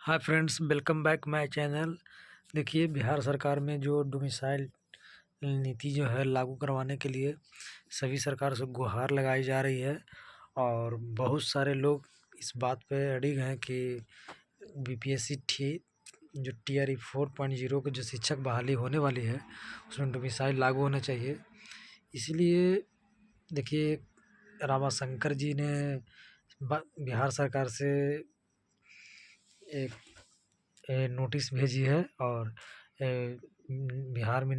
Hi friends, welcome back my channel. देखिए, बिहार सरकार में जो डोमिसाइल नीति जो है लागू करवाने के लिए सभी सरकार से गुहार लगाई जा रही है। और बहुत सारे लोग इस बात पे अड़िग हैं कि बीपीएससी जो टीआरई 4.0 के जो शिक्षक बहाली होने वाली है उसमें डोमिसाइल लागू होना चाहिए। इसलिए देखिए, रामाशंकर जी ने बिहार सरकार से एक नोटिस भेजी है और बिहार में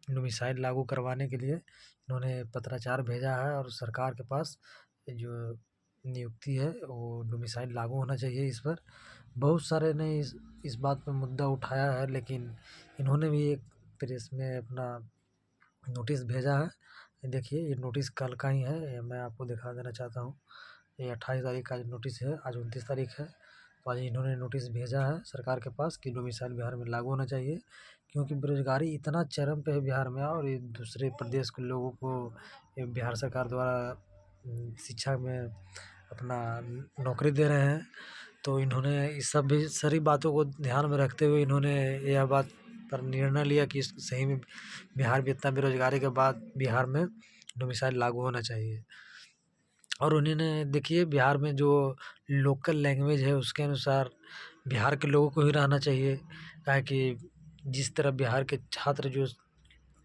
डोमिसाइल लागू करवाने के लिए इन्होंने पत्राचार भेजा है। और सरकार के पास जो नियुक्ति है वो डोमिसाइल लागू होना चाहिए। इस पर बहुत सारे ने इस बात पे मुद्दा उठाया है, लेकिन इन्होंने भी एक प्रेस में अपना नोटिस भेजा है। देखिए, ये नोटिस कल का ही है, ये मैं आपको दिखा देना चाहता हूँ। ये 28 तारीख का नोटिस है, आज 29 तारीख है। तो आज इन्होंने नोटिस भेजा है सरकार के पास कि डोमिसाइल बिहार में लागू होना चाहिए, क्योंकि बेरोजगारी इतना चरम पे है बिहार में और ये दूसरे प्रदेश के लोगों को ये बिहार सरकार द्वारा शिक्षा में अपना नौकरी दे रहे हैं। तो इन्होंने इस सब भी सारी बातों को ध्यान में रखते हुए इन्होंने यह बात पर निर्णय लिया कि सही में बिहार में इतना बेरोजगारी के बाद बिहार में डोमिसाइल लागू होना चाहिए। और उन्होंने देखिए, बिहार में जो लोकल लैंग्वेज है उसके अनुसार बिहार के लोगों को ही रहना चाहिए। काहे कि जिस तरह बिहार के छात्र जो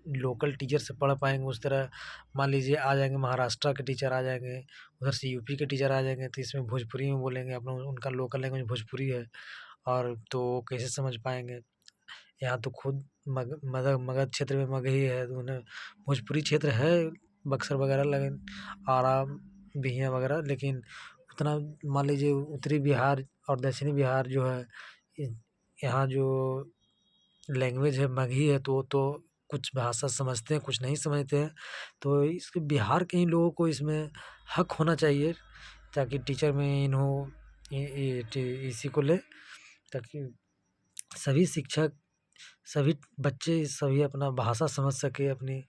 लोकल टीचर से पढ़ पाएंगे, उस तरह मान लीजिए आ जाएंगे महाराष्ट्र के टीचर आ जाएंगे, उधर से यूपी के टीचर आ जाएंगे, तो इसमें भोजपुरी में बोलेंगे। अपना उनका लोकल लैंग्वेज भोजपुरी है और तो वो कैसे समझ पाएंगे। यहाँ तो खुद मगध क्षेत्र में मगही है, तो उन्हें भोजपुरी क्षेत्र है, बक्सर वगैरह लेकिन आरा बिहियाँ वगैरह, लेकिन उतना मान लीजिए उत्तरी बिहार और दक्षिणी बिहार जो है, यहाँ जो लैंग्वेज है मगही है, तो कुछ भाषा समझते हैं, कुछ नहीं समझते हैं। तो इस बिहार के ही लोगों को इसमें हक होना चाहिए, ताकि टीचर में इन्हों इसी को ले, ताकि सभी शिक्षक, सभी बच्चे, सभी अपना भाषा समझ सके, अपनी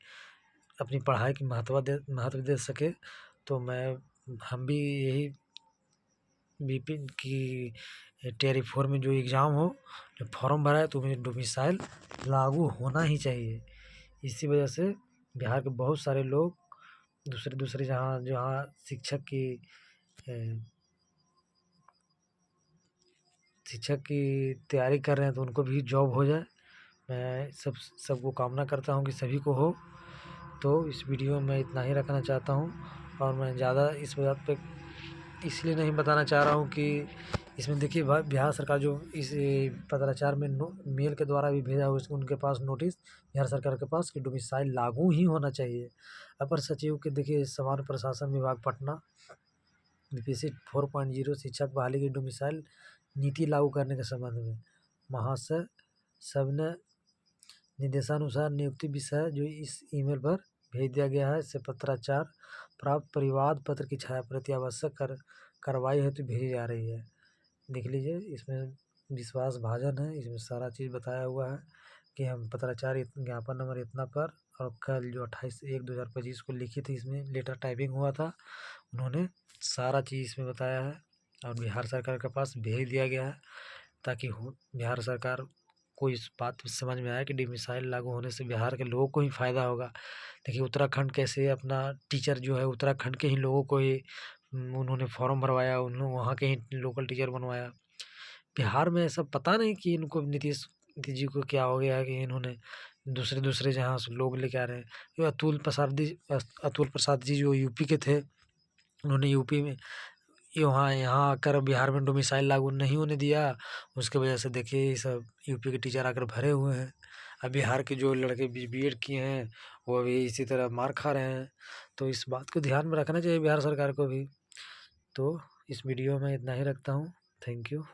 अपनी पढ़ाई की महत्व दे सके। तो हम भी यही बीपी की टीआरई 4 में जो एग्ज़ाम हो, जो फॉर्म भरा है, तो मुझे डोमिसाइल लागू होना ही चाहिए। इसी वजह से बिहार के बहुत सारे लोग दूसरे जहाँ जहाँ शिक्षक की तैयारी कर रहे हैं तो उनको भी जॉब हो जाए। मैं सबको कामना करता हूँ कि सभी को हो। तो इस वीडियो में इतना ही रखना चाहता हूँ और मैं ज़्यादा इस बात पे इसलिए नहीं बताना चाह रहा हूँ कि इसमें देखिए, बिहार सरकार जो इस पत्राचार में मेल के द्वारा भी भेजा हुआ उनके पास नोटिस बिहार सरकार के पास कि डोमिसाइल लागू ही होना चाहिए। अपर सचिव के देखिए, सामान्य प्रशासन विभाग पटना, बीपीएससी 4.0 शिक्षक बहाली की डोमिसाइल नीति लागू करने के संबंध में महाशय सबने निर्देशानुसार नियुक्ति विषय जो इस ईमेल पर भेज दिया गया है। इससे पत्राचार प्राप्त परिवाद पत्र की छायाप्रति आवश्यक कार्रवाई हेतु भेजी जा रही है। देख लीजिए, इसमें विश्वास भाजन है, इसमें सारा चीज़ बताया हुआ है कि हम पत्राचार ज्ञापन नंबर इतना पर, और कल जो 28/1/2025 को लिखित इसमें लेटर टाइपिंग हुआ था, उन्होंने सारा चीज़ इसमें बताया है और बिहार सरकार के पास भेज दिया गया है, ताकि बिहार सरकार को इस बात समझ में आया कि डोमिसाइल लागू होने से बिहार के लोगों को ही फ़ायदा होगा। देखिए, उत्तराखंड कैसे अपना टीचर जो है उत्तराखंड के ही लोगों को ही उन्होंने फॉर्म भरवाया, उन्होंने वहाँ के ही लोकल टीचर बनवाया। बिहार में ऐसा पता नहीं कि इनको नीतीश जी को क्या हो गया है कि इन्होंने दूसरे जहाँ से लोग लेके आ रहे हैं। जो अतुल प्रसाद जी जो यूपी के थे, उन्होंने यूपी में यहाँ आकर बिहार में डोमिसाइल लागू नहीं होने दिया। उसके वजह से देखिए, ये सब यूपी के टीचर आकर भरे हुए हैं। अब बिहार के जो लड़के बीएड किए हैं वो अभी इसी तरह मार खा रहे हैं। तो इस बात को ध्यान में रखना चाहिए बिहार सरकार को भी। तो इस वीडियो में इतना ही रखता हूँ। Thank you.